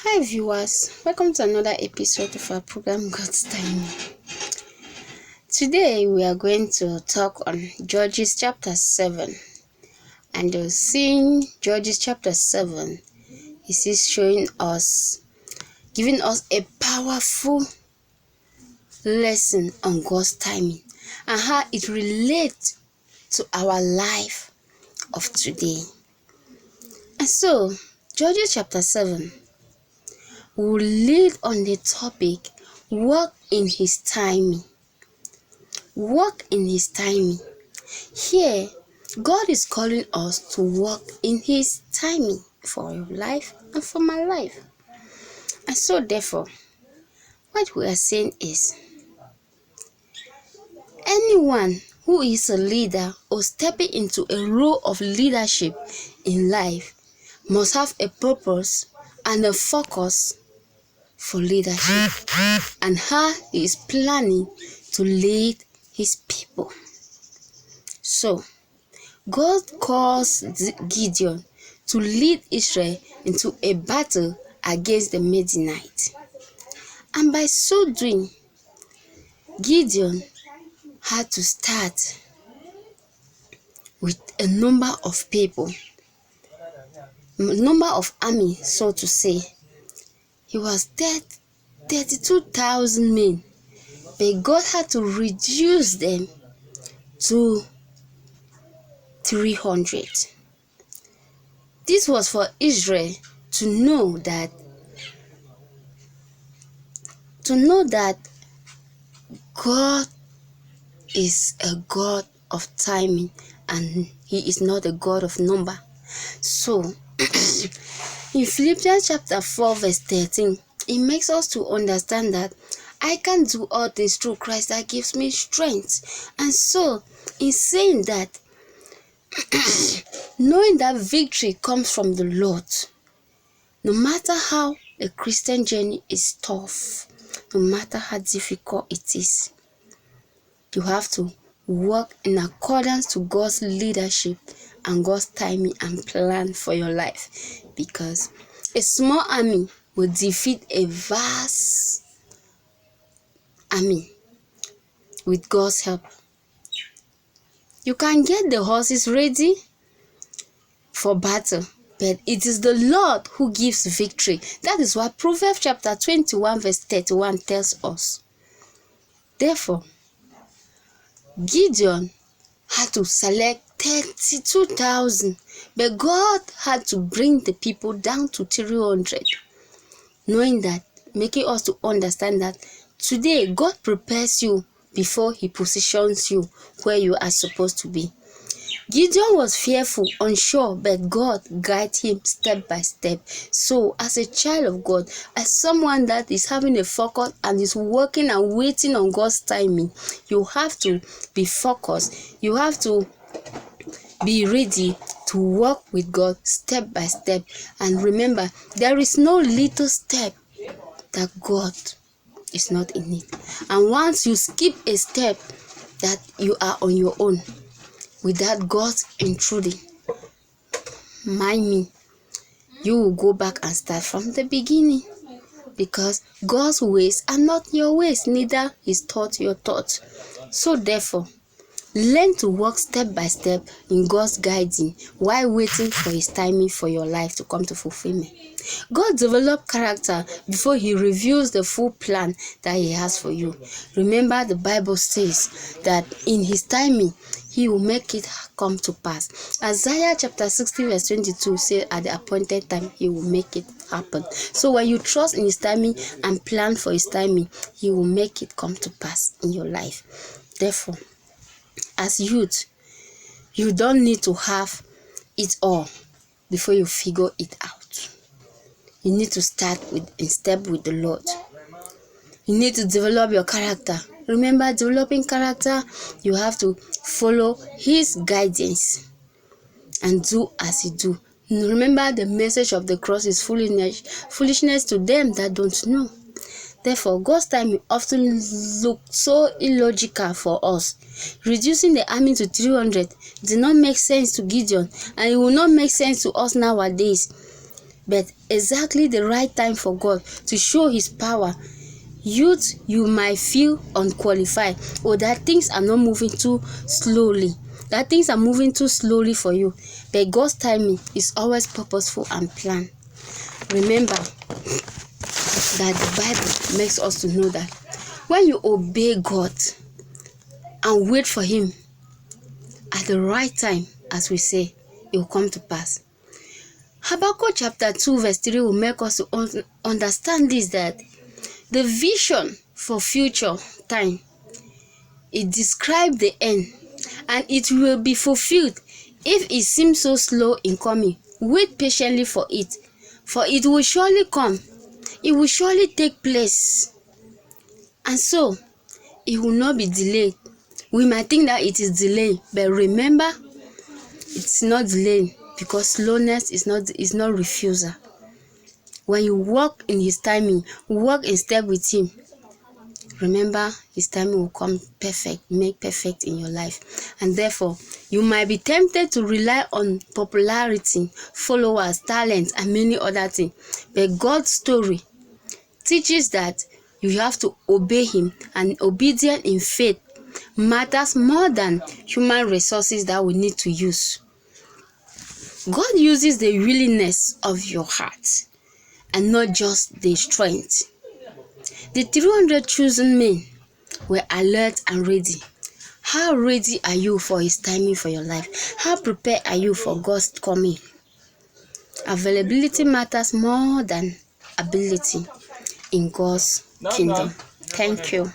Hi viewers, welcome to another episode of our program God's Time. Today we are going to talk on Judges chapter 7, and seeing Judges chapter 7, it is giving us a powerful lesson on God's timing and how it relates to our life of today. And so, Judges chapter 7 will lead on the topic, walk in his timing. Walk in his timing. Here, God is calling us to walk in his timing for your life and for my life. And so therefore, what we are saying is, anyone who is a leader or stepping into a role of leadership in life must have a purpose and a focus for leadership and how he is planning to lead his people. So, God calls Gideon to lead Israel into a battle against the Midianites. And by so doing, Gideon had to start with a number of people, number of army, so to say. He was 32,000 men, but God had to reduce them to 300. This was for Israel to know that God is a God of timing and he is not a God of number. So in Philippians chapter 4 verse 13, it makes us to understand that I can do all things through Christ that gives me strength. And so in saying that, knowing that victory comes from the Lord, no matter how a Christian journey is tough, no matter how difficult it is, you have to work in accordance to God's leadership and God's timing and plan for your life, because a small army will defeat a vast army with God's help. You can get the horses ready for battle, but it is the Lord who gives victory. That is what Proverbs chapter 21 verse 31 tells us. Therefore, Gideon had to select 32,000, but God had to bring the people down to 300, knowing that, making us to understand that today God prepares you before he positions you where you are supposed to be. Gideon was fearful, unsure, but God guided him step by step. So as a child of God, as someone that is having a focus and is working and waiting on God's timing, you have to be focused. You have to be ready to walk with God step by step. And remember, there is no little step that God is not in it. And once you skip a step, that you are on your own without God's intruding, mind me, you will go back and start from the beginning, because God's ways are not your ways, neither his thoughts your thoughts. So therefore, learn to walk step by step in God's guiding while waiting for his timing for your life to come to fulfillment. God develops character before he reveals the full plan that he has for you. Remember, the Bible says that in his timing, he will make it come to pass. Isaiah chapter 60 verse 22 says at the appointed time, he will make it happen. So when you trust in his timing and plan for his timing, he will make it come to pass in your life. Therefore, as youth, you don't need to have it all before you figure it out. You need to start in step with the Lord. You need to develop your character. Remember, developing character, you have to follow his guidance and do as he do. Remember, the message of the cross is foolishness to them that don't know. Therefore, God's time often looks so illogical for us. Reducing the army to 300 did not make sense to Gideon, and it will not make sense to us nowadays. but exactly the right time for God to show his power. Youth, you might feel unqualified, or that things are not moving too slowly, that things are moving too slowly for you, but God's timing is always purposeful and planned. Remember that the Bible makes us to know that when you obey God and wait for him at the right time, as we say, it will come to pass. Habakkuk chapter 2 verse 3 will make us to understand this, that the vision for future time, it describes the end, and it will be fulfilled. If it seems so slow in coming, wait patiently for it will surely come. It will surely take place, and so it will not be delayed. We might think that it is delayed, but remember, it's not delayed, because slowness is not refusal. When you walk in his timing, walk in step with him, remember his timing will come perfect, make perfect in your life. And therefore, you might be tempted to rely on popularity, followers, talents, and many other things, but God's story teaches that you have to obey him, and obedience in faith matters more than human resources that we need to use. God uses the willingness of your heart and not just the strength. The 300 chosen men were alert and ready. How ready are you for his timing for your life? How prepared are you for God's coming? Availability matters more than ability in God's kingdom. Thank you.